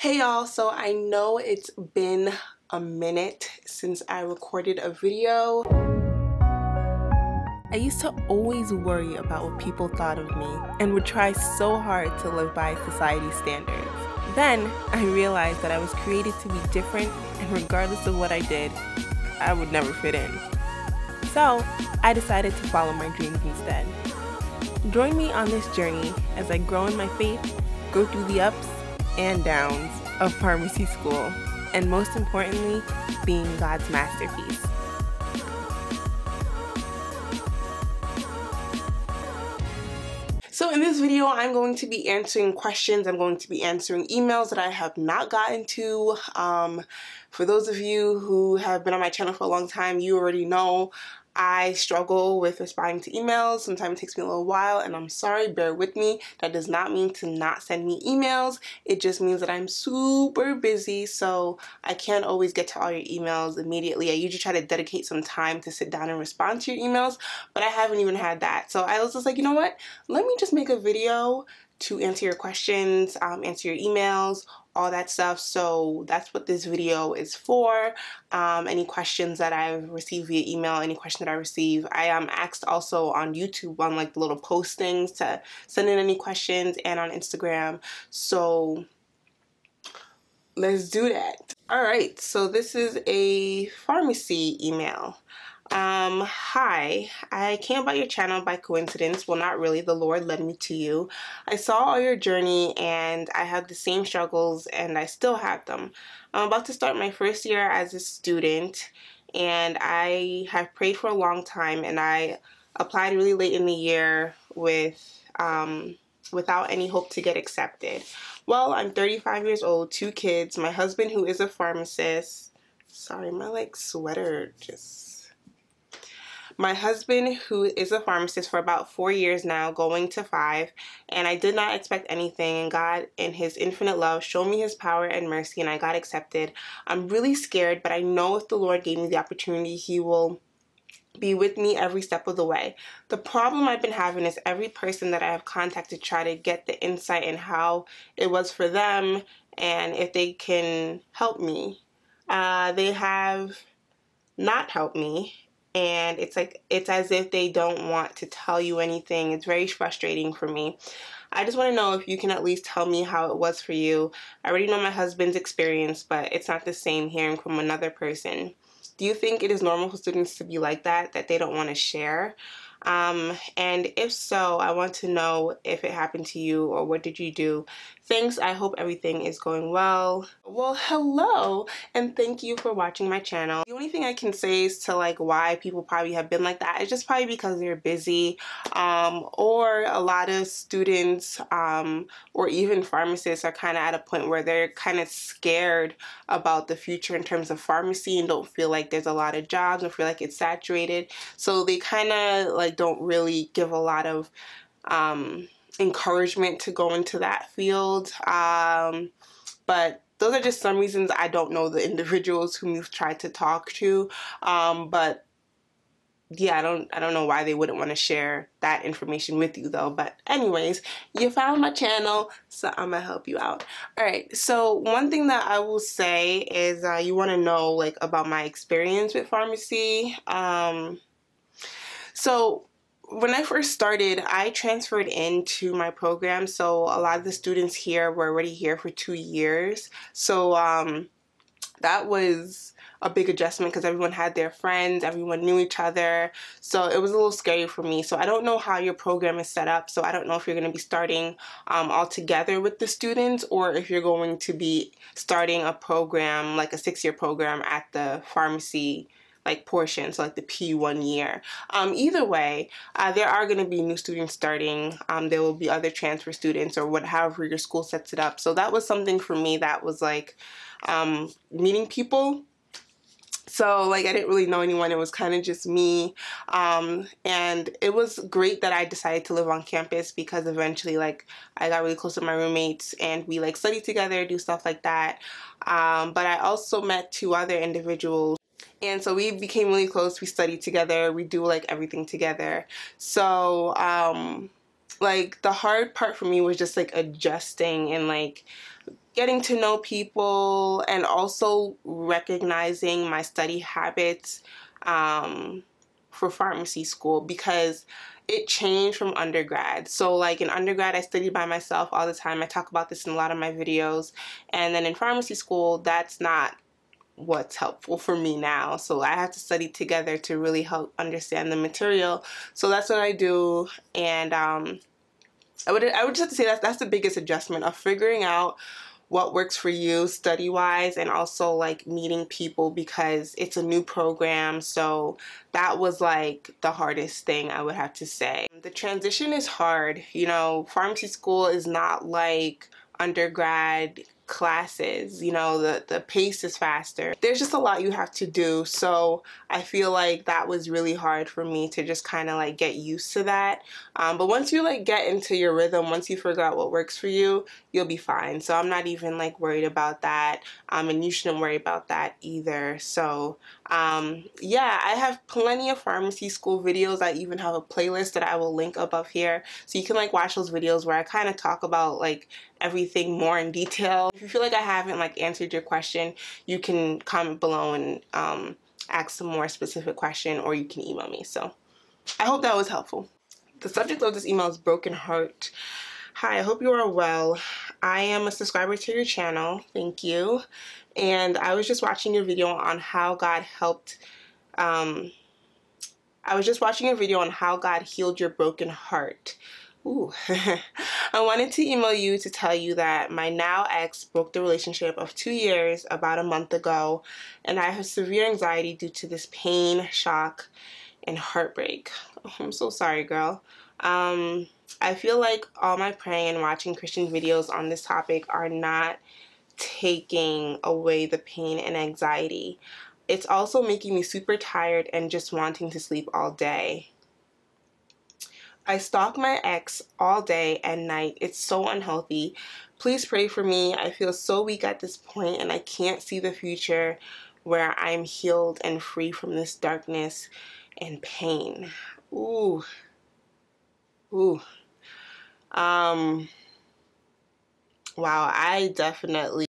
Hey y'all, so I know it's been a minute since I recorded a video. I used to always worry about what people thought of me and would try so hard to live by society's standards. Then I realized that I was created to be different, and regardless of what I did, I would never fit in. So I decided to follow my dreams instead. Join me on this journey as I grow in my faith, go through the ups and downs of pharmacy school, and most importantly, being God's masterpiece. So in this video, I'm going to be answering questions. I'm going to be answering emails that I have not gotten to. For those of you who have been on my channel for a long time, you already know I struggle with responding to emails. Sometimes it takes me a little while, and I'm sorry, bear with me. That does not mean to not send me emails. It just means that I'm super busy, so I can't always get to all your emails immediately. I usually try to dedicate some time to sit down and respond to your emails, but I haven't even had that. So I was just like, you know what? Let me just make a video to answer your questions, answer your emails, all that stuff. So that's what this video is for. Any questions that I've received via email, any question that I receive. I am asked also on YouTube on like the little postings to send in any questions, and on Instagram. So let's do that. All right, so this is a pharmacy email. Hi, I came about your channel by coincidence. Well, not really. The Lord led me to you. I saw all your journey and I had the same struggles and I still have them. I'm about to start my first year as a student and I have prayed for a long time, and I applied really late in the year without any hope to get accepted. Well, I'm 35 years old, 2 kids, my husband who is a pharmacist. Sorry, my sweater just... My husband, who is a pharmacist for about 4 years now, going to 5, and I did not expect anything, and God, in His infinite love, showed me His power and mercy, and I got accepted. I'm really scared, but I know if the Lord gave me the opportunity, He will be with me every step of the way. The problem I've been having is every person that I have contacted try to get the insight in how it was for them and if they can help me. They have not helped me. And it's as if they don't want to tell you anything. It's very frustrating for me. I just want to know if you can at least tell me how it was for you. I already know my husband's experience, but it's not the same hearing from another person. Do you think it is normal for students to be like that they don't want to share? And if so, I want to know if it happened to you or what did you do. Thanks. I hope everything is going well. Well, hello, and thank you for watching my channel. The only thing I can say is to why people probably have been like that is just probably because they're busy, or a lot of students, or even pharmacists are kind of at a point where they're kind of scared about the future in terms of pharmacy and don't feel like there's a lot of jobs and feel like it's saturated. So they kind of don't really give a lot of encouragement to go into that field. But those are just some reasons. I don't know the individuals whom you've tried to talk to, but yeah, I don't know why they wouldn't want to share that information with you though. But anyways, you found my channel, so I'm gonna help you out. All right, so one thing that I will say is you want to know about my experience with pharmacy. So when I first started, I transferred into my program, so a lot of the students here were already here for 2 years. So that was a big adjustment because everyone had their friends, everyone knew each other, so it was a little scary for me. So I don't know how your program is set up, so I don't know if you're going to be starting all together with the students or if you're going to be starting a program, like a 6-year program at the pharmacy portion, so the P1 year. Either way, there are going to be new students starting. There will be other transfer students or however your school sets it up. So that was something for me that was meeting people. So I didn't really know anyone. It was kind of just me. And it was great that I decided to live on campus because eventually I got really close with my roommates and we studied together, do stuff like that. But I also met 2 other individuals. And so we became really close. We studied together. We do everything together. So the hard part for me was just adjusting and getting to know people and also recognizing my study habits for pharmacy school, because it changed from undergrad. So like in undergrad, I studied by myself all the time. I talk about this in a lot of my videos. And then in pharmacy school, that's not what's helpful for me now. So I have to study together to really help understand the material. So that's what I do. And I would just have to say that's the biggest adjustment of figuring out what works for you study-wise, and also like meeting people, because it's a new program. So that was like the hardest thing, I would have to say. The transition is hard. You know, pharmacy school is not like undergrad classes. You know, the pace is faster. There's just a lot you have to do. So I feel like that was really hard for me to just kind of like get used to that. But once you like get into your rhythm, once you figure out what works for you, you'll be fine. So I'm not even like worried about that. And you shouldn't worry about that either. So yeah, I have plenty of pharmacy school videos. I even have a playlist that I will link above here, so you can like watch those videos where I kind of talk about like everything more in detail. If you feel like I haven't like answered your question, you can comment below and ask some more specific question, or you can email me. So I hope that was helpful. The subject of this email is broken heart. Hi, I hope you are well. I am a subscriber to your channel. Thank you. And I was just watching your video on how God helped. I was just watching a video on how God healed your broken heart. Ooh. I wanted to email you to tell you that my now ex broke the relationship of 2 years about a month ago, and I have severe anxiety due to this pain, shock, and heartbreak. Oh, I'm so sorry, girl. I feel like all my praying and watching Christian videos on this topic are not taking away the pain and anxiety. It's also making me super tired and just wanting to sleep all day. I stalk my ex all day and night. It's so unhealthy. Please pray for me. I feel so weak at this point, and I can't see the future where I'm healed and free from this darkness and pain. Ooh. Ooh. Wow, I definitely,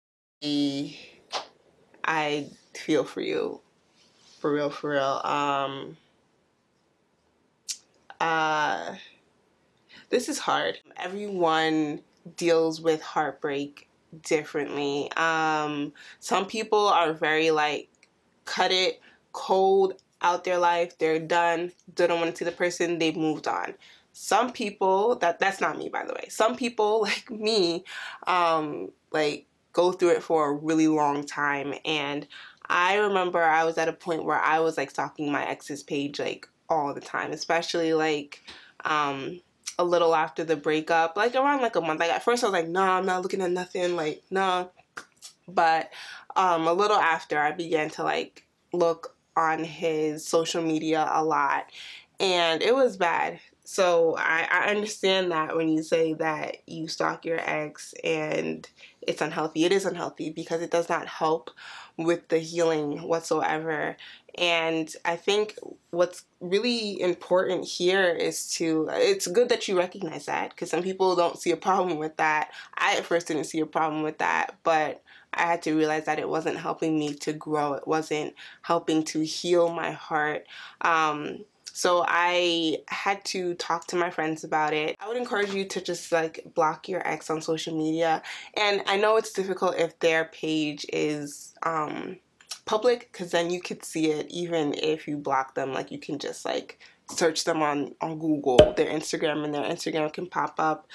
I feel for you. For real, for real. This is hard. Everyone deals with heartbreak differently. Some people are very like, cut it, cold, out their life, they're done, they don't want to see the person, they've moved on. Some people, that's not me, by the way. Some people like me, like go through it for a really long time. And I remember I was at a point where I was like stalking my ex's page like all the time, especially like a little after the breakup, like around like a month. Like at first I was like, no, I'm not looking at nothing, like no. But a little after, I began to like look on his social media a lot, and it was bad. So I understand that when you say that you stalk your ex and it's unhealthy. It is unhealthy because it does not help with the healing whatsoever. And I think what's really important here is it's good that you recognize that, because some people don't see a problem with that. I at first didn't see a problem with that, but I had to realize that it wasn't helping me to grow. It wasn't helping to heal my heart. So I had to talk to my friends about it. I would encourage you to just like block your ex on social media. And I know it's difficult if their page is public, because then you could see it even if you block them. Like you can just like search them on Google, their Instagram, and their Instagram can pop up.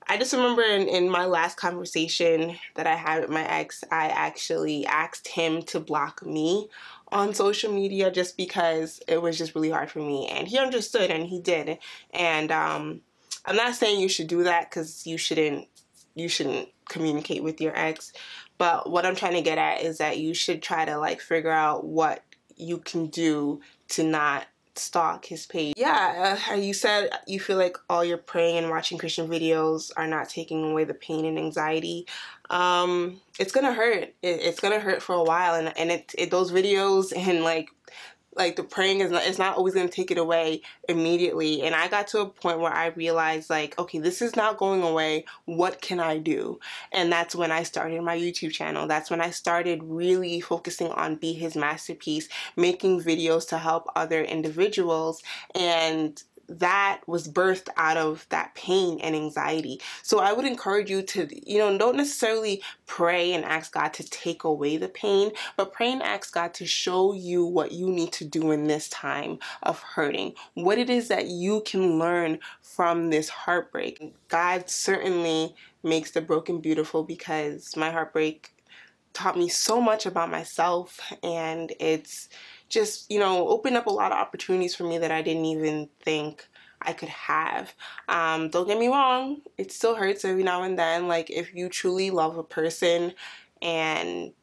I just remember in my last conversation that I had with my ex, I actually asked him to block me on social media just because it was just really hard for me. And he understood, and he did. And I'm not saying you should do that, because you shouldn't communicate with your ex. But what I'm trying to get at is that you should try to like figure out what you can do to not stalk his page. Yeah, you said you feel like all your praying and watching Christian videos are not taking away the pain and anxiety. It's gonna hurt. It's gonna hurt for a while, and those videos and like like the praying is not, it's not always going to take it away immediately. And I got to a point where I realized, like, okay, this is not going away. What can I do? And that's when I started my YouTube channel. That's when I started really focusing on Be His Masterpiece, making videos to help other individuals. And that was birthed out of that pain and anxiety. So I would encourage you to, don't necessarily pray and ask God to take away the pain, but pray and ask God to show you what you need to do in this time of hurting, what it is that you can learn from this heartbreak. God certainly makes the broken beautiful, because my heartbreak taught me so much about myself, and it's just, opened up a lot of opportunities for me that I didn't even think I could have. Don't get me wrong, it still hurts every now and then. Like, if you truly love a person and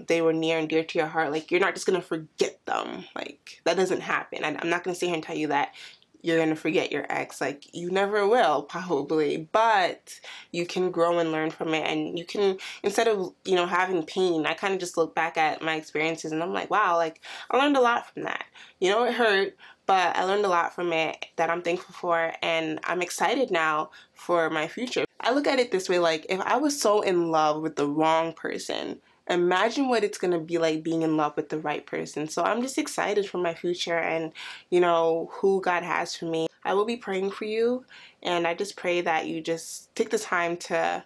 they were near and dear to your heart, like, you're not just gonna forget them. Like, that doesn't happen. I'm not gonna sit here and tell you that you're gonna forget your ex. Like, you never will, probably, but you can grow and learn from it. And you can, instead of, having pain, I kind of just look back at my experiences and I'm like, wow, like, I learned a lot from that. It hurt, but I learned a lot from it that I'm thankful for, and I'm excited now for my future. I look at it this way, like, if I was so in love with the wrong person, imagine what it's going to be like being in love with the right person. So I'm just excited for my future and, who God has for me. I will be praying for you, and I just pray that you just take the time to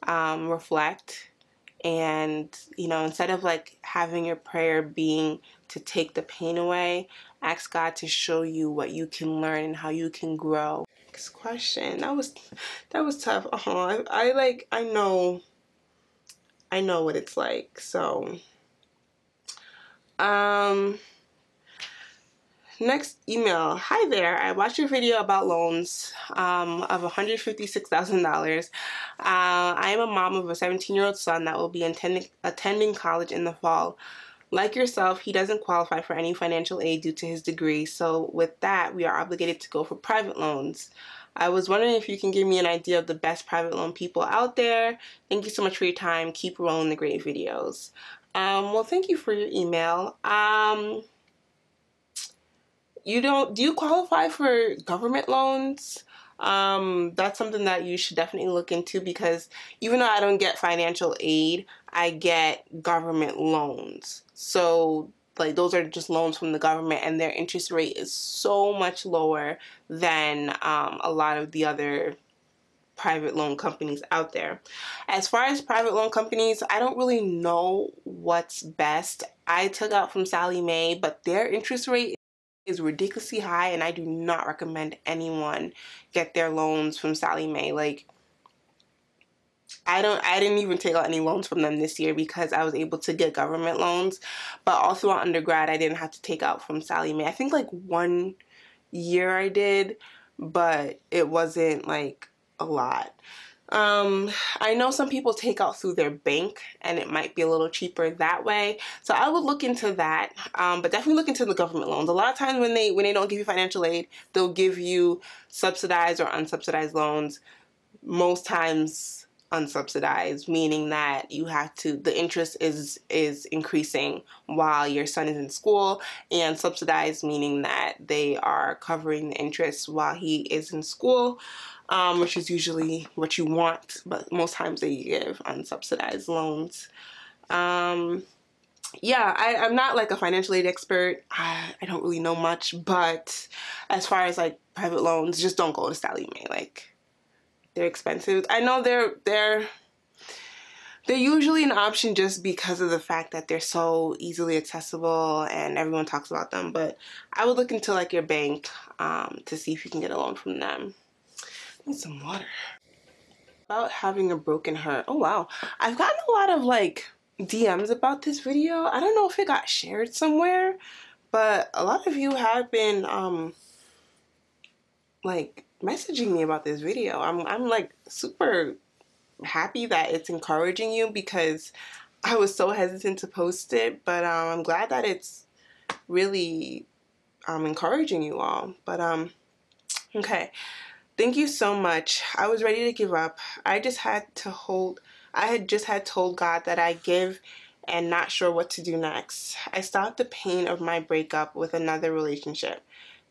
reflect. And, instead of like having your prayer being to take the pain away, ask God to show you what you can learn and how you can grow. Next question. That was tough. I know what it's like. So, next email. Hi there. I watched your video about loans of $156,000. I am a mom of a 17-year-old son that will be attending college in the fall. Like yourself, he doesn't qualify for any financial aid due to his degree. So with that, we are obligated to go for private loans. I was wondering if you can give me an idea of the best private loan people out there. Thank you so much for your time. Keep rolling the great videos. Well, thank you for your email. Do you qualify for government loans? That's something that you should definitely look into, because even though I don't get financial aid, I get government loans. So, like, those are just loans from the government, and their interest rate is so much lower than a lot of the other private loan companies out there. As far as private loan companies, I don't really know what's best. I took out from Sallie Mae, but their interest rate is ridiculously high, and I do not recommend anyone get their loans from Sallie Mae. Like, I didn't even take out any loans from them this year because I was able to get government loans, but all throughout undergrad I didn't have to take out from Sallie Mae. I think like 1 year I did, but it wasn't like a lot. I know some people take out through their bank, and it might be a little cheaper that way. So I would look into that, but definitely look into the government loans. A lot of times when they don't give you financial aid, they'll give you subsidized or unsubsidized loans. Most times unsubsidized, meaning that the interest is increasing while your son is in school, and subsidized meaning that they are covering the interest while he is in school, which is usually what you want, but most times they give unsubsidized loans. Yeah, I'm not like a financial aid expert. I don't really know much, but as far as like private loans, just don't go to Sallie Mae. Like, they're expensive. I know they're usually an option just because of the fact that they're so easily accessible and everyone talks about them, but I would look into like your bank to see if you can get a loan from them. I need some water. About having a broken heart. Oh wow. I've gotten a lot of like DMs about this video. I don't know if it got shared somewhere, but a lot of you have been like messaging me about this video. I'm like super happy that it's encouraging you, because I was so hesitant to post it, but I'm glad that it's really encouraging you all. But okay, thank you so much. I was ready to give up. I had just had told God that I give and not sure what to do next. I stopped the pain of my breakup with another relationship.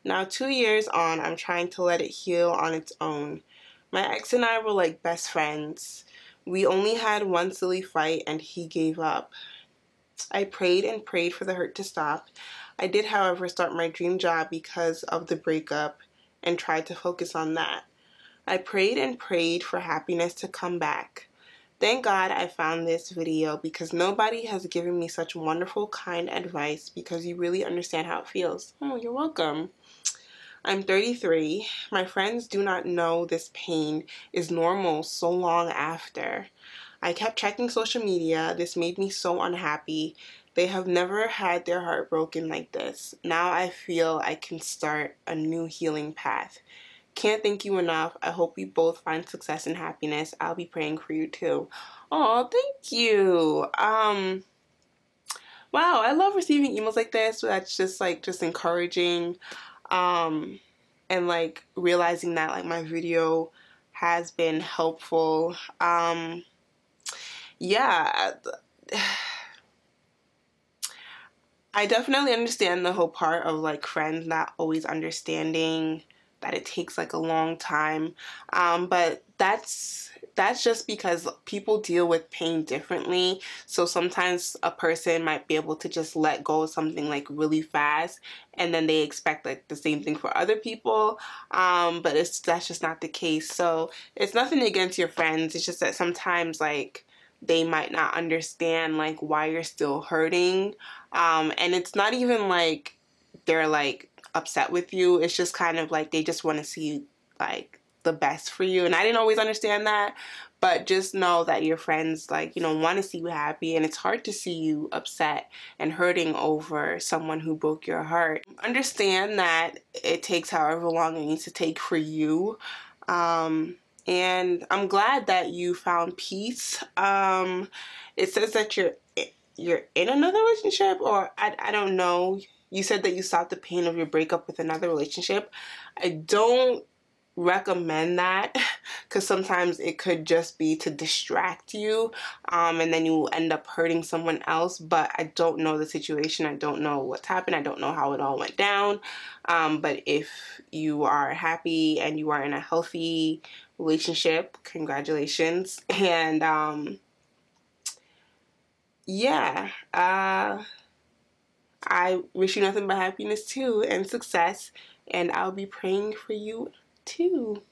Now 2 years on, I'm trying to let it heal on its own. My ex and I were like best friends. We only had one silly fight and he gave up. I prayed and prayed for the hurt to stop. I did, however, start my dream job because of the breakup and tried to focus on that. I prayed and prayed for happiness to come back. Thank God I found this video because nobody has given me such wonderful, kind advice because you really understand how it feels. Oh, you're welcome. I'm 33. My friends do not know this pain is normal so long after. I kept checking social media. This made me so unhappy. They have never had their heart broken like this. Now I feel I can start a new healing path. Can't thank you enough. I hope we both find success and happiness. I'll be praying for you too. Oh, thank you. Wow, I love receiving emails like this. That's just encouraging. And like realizing that like my video has been helpful. Yeah. I definitely understand the whole part of like friends not always understanding that it takes like a long time, but that's just because people deal with pain differently. So sometimes a person might be able to just let go of something like really fast, and then they expect like the same thing for other people, but that's just not the case. So it's nothing against your friends, it's just that sometimes like they might not understand like why you're still hurting, and it's not even like they're like upset with you. It's just kind of like they just want to see like the best for you, and I didn't always understand that, but just know that your friends like, you know, want to see you happy, and it's hard to see you upset and hurting over someone who broke your heart. Understand that it takes however long it needs to take for you, and I'm glad that you found peace. It says that you're in another relationship, or I don't know. You said that you stopped the pain of your breakup with another relationship. I don't recommend that because sometimes it could just be to distract you, and then you end up hurting someone else. But I don't know the situation. I don't know what's happened. I don't know how it all went down. But if you are happy and you are in a healthy relationship, congratulations. And yeah, I wish you nothing but happiness too and success, and I'll be praying for you too.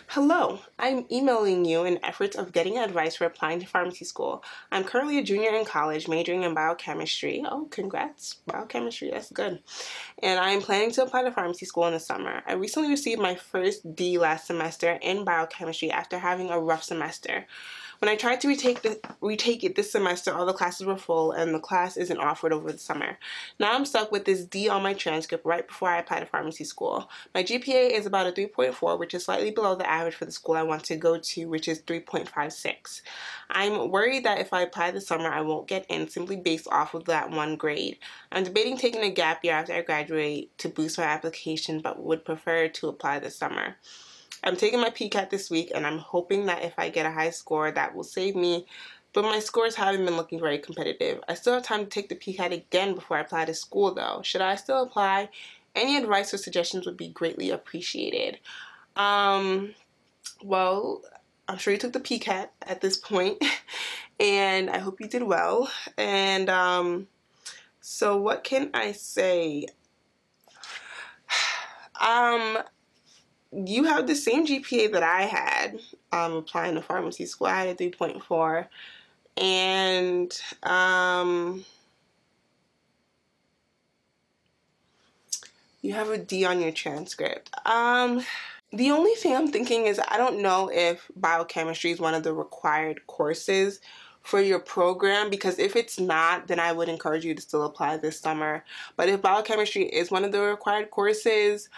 Hello, I'm emailing you in efforts of getting advice for applying to pharmacy school. I'm currently a junior in college majoring in biochemistry. Oh, congrats, biochemistry, that's good. And I am planning to apply to pharmacy school in the summer. I recently received my first D last semester in biochemistry after having a rough semester. When I tried to retake it this semester, all the classes were full and the class isn't offered over the summer. Now I'm stuck with this D on my transcript right before I apply to pharmacy school. My GPA is about a 3.4, which is slightly below the average for the school I want to go to, which is 3.56. I'm worried that if I apply this summer, I won't get in simply based off of that one grade. I'm debating taking a gap year after I graduate to boost my application, but would prefer to apply this summer. I'm taking my PCAT this week, and I'm hoping that if I get a high score, that will save me, but my scores haven't been looking very competitive. I still have time to take the PCAT again before I apply to school, though. Should I still apply? Any advice or suggestions would be greatly appreciated. Well, I'm sure you took the PCAT at this point, and I hope you did well. And so what can I say? You have the same GPA that I had applying to pharmacy school. I had a 3.4, and you have a D on your transcript. The only thing I'm thinking is I don't know if biochemistry is one of the required courses for your program, because if it's not, then I would encourage you to still apply this summer. But if biochemistry is one of the required courses,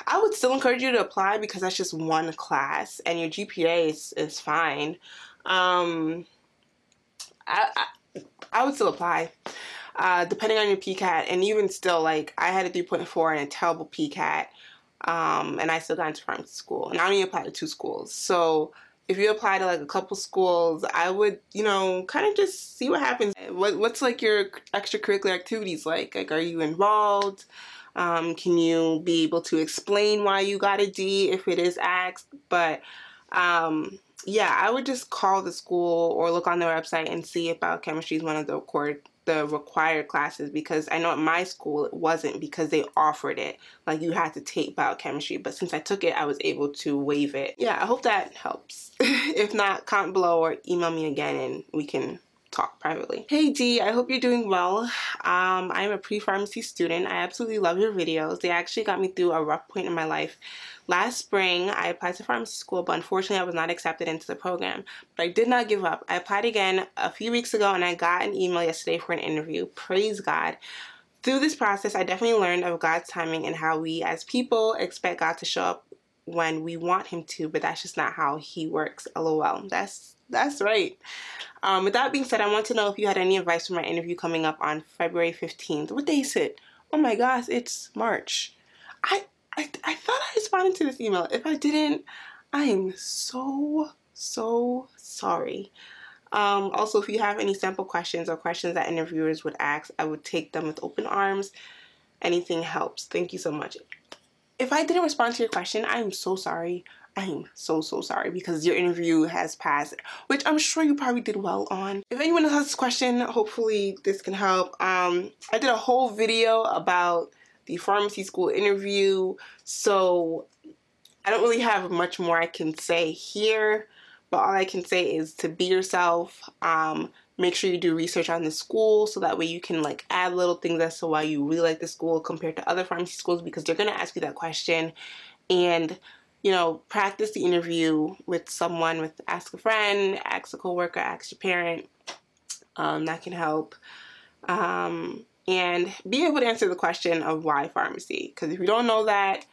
I would still encourage you to apply because that's just one class and your GPA is fine. I would still apply, depending on your PCAT, and even still, like, I had a 3.4 and a terrible PCAT, and I still got into pharmacy school, and I only applied to 2 schools. So if you apply to like a couple schools, I would, you know, kind of just see what happens. What's like your extracurricular activities like? Like, are you involved? Can you be able to explain why you got a D if it is asked? But yeah, I would just call the school or look on their website and see if biochemistry is one of the required classes, because I know at my school it wasn't, because they offered it. Like, you had to take biochemistry, but since I took it, I was able to waive it. Yeah, I hope that helps. If not, comment below or email me again and we can talk privately. Hey D, I hope you're doing well. I am a pre-pharmacy student. I absolutely love your videos. They actually got me through a rough point in my life. Last spring, I applied to pharmacy school, but unfortunately I was not accepted into the program. But I did not give up. I applied again a few weeks ago and I got an email yesterday for an interview. Praise God. Through this process, I definitely learned of God's timing and how we as people expect God to show up when we want him to, but that's just not how he works. LOL. That's right. With that being said, I want to know if you had any advice for my interview coming up on February 15th. What day is it? Oh my gosh, it's March. I thought I responded to this email. If I didn't, I am so sorry. Also, if you have any sample questions or questions that interviewers would ask, I would take them with open arms. Anything helps. Thank you so much. If I didn't respond to your question, I am so sorry. I am so sorry, because your interview has passed, which I'm sure you probably did well on. If anyone else has this question, hopefully this can help. I did a whole video about the pharmacy school interview, so I don't really have much more I can say here, but all I can say is to be yourself. Make sure you do research on the school, so that way you can like add little things as to why you really like the school compared to other pharmacy schools, because they're going to ask you that question. And you know, practice the interview with someone, ask a friend, ask a coworker, ask your parent. That can help. And be able to answer the question of why pharmacy, because if you don't know that,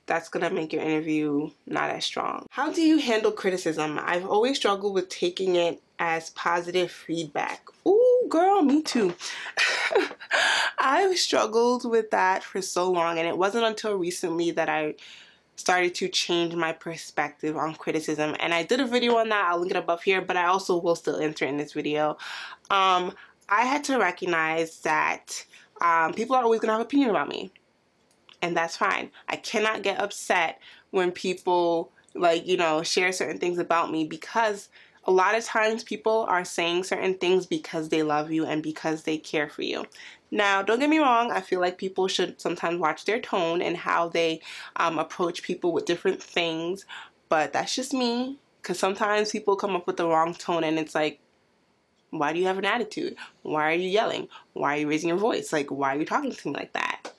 that's gonna make your interview not as strong. How do you handle criticism? I've always struggled with taking it as positive feedback. Ooh, girl, me too. I've struggled with that for so long, and it wasn't until recently that I started to change my perspective on criticism. And I did a video on that. I'll link it above here, but I also will still answer in this video. I had to recognize that people are always gonna have an opinion about me, and that's fine. I cannot get upset when people, like, you know, share certain things about me, because a lot of times people are saying certain things because they love you and because they care for you. Now, don't get me wrong, I feel like people should sometimes watch their tone and how they approach people with different things, but that's just me, because sometimes people come up with the wrong tone and it's like, why do you have an attitude? Why are you yelling? Why are you raising your voice? Like, why are you talking to me like that?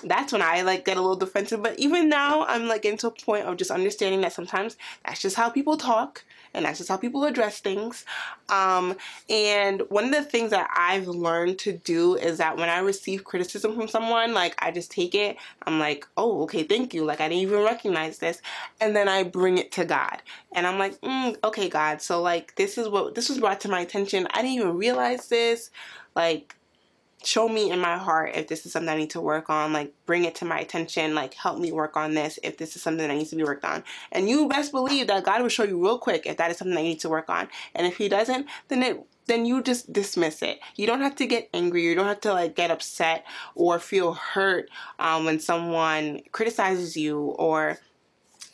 That's when I like get a little defensive. But even now, I'm like getting to a point of just understanding that sometimes that's just how people talk and that's just how people address things. And one of the things that I've learned to do is that when I receive criticism from someone, like, I just take it. I'm like, oh, okay, thank you. Like, I didn't even recognize this. And then I bring it to God. And I'm like, okay, God, so like this was brought to my attention. I didn't even realize this. Like, show me in my heart if this is something I need to work on. Like, bring it to my attention. Like, help me work on this if this is something that needs to be worked on. And you best believe that God will show you real quick if that is something that you need to work on. And if he doesn't, then you just dismiss it. You don't have to get angry. You don't have to like get upset or feel hurt when someone criticizes you or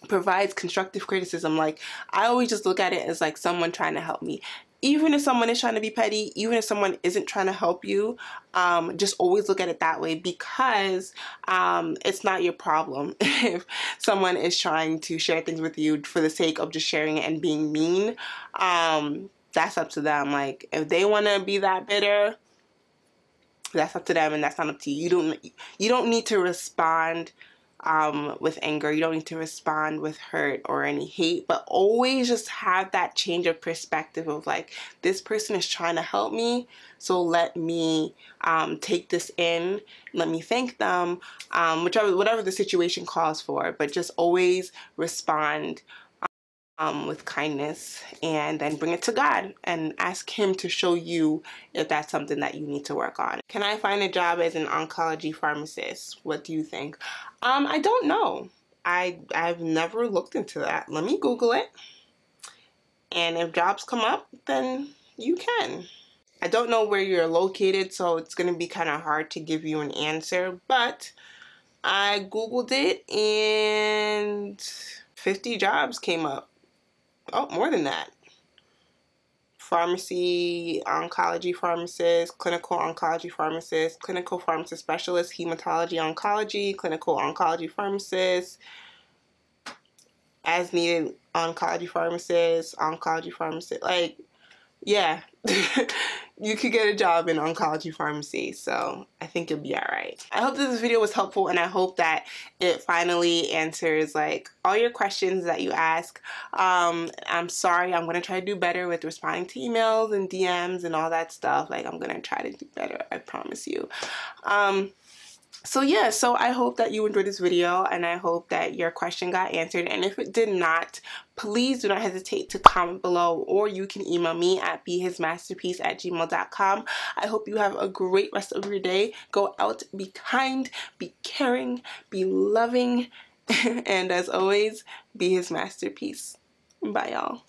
provides constructive criticism. Like, I always just look at it as like someone trying to help me. Even if someone is trying to be petty, even if someone isn't trying to help you, just always look at it that way, because it's not your problem if someone is trying to share things with you for the sake of just sharing it and being mean. That's up to them. Like, if they want to be that bitter, that's up to them, and that's not up to you. You don't need to respond with anger. You don't need to respond with hurt or any hate, but always just have that change of perspective of like, this person is trying to help me, so let me take this in, let me thank them, whatever the situation calls for, but just always respond with kindness, and then bring it to God and ask him to show you if that's something that you need to work on. Can I find a job as an oncology pharmacist? What do you think? I don't know. I've never looked into that. Let me Google it. And if jobs come up, then you can. I don't know where you're located, so it's going to be kind of hard to give you an answer, but I Googled it and 50 jobs came up. Oh, more than that. Pharmacy, oncology pharmacist, clinical oncology pharmacist, clinical pharmacist specialist, hematology oncology, clinical oncology pharmacist, as needed oncology pharmacist, like, yeah. You could get a job in oncology pharmacy, so I think you'll be alright. I hope this video was helpful, and I hope that it finally answers like all your questions that you ask. I'm sorry, I'm gonna try to do better with responding to emails and DMs and all that stuff. Like, I'm gonna try to do better, I promise you. So yeah, so I hope that you enjoyed this video, and I hope that your question got answered. And if it did not, please do not hesitate to comment below, or you can email me at behismasterpiece@gmail.com. I hope you have a great rest of your day. Go out, be kind, be caring, be loving, and as always, be his masterpiece. Bye, y'all.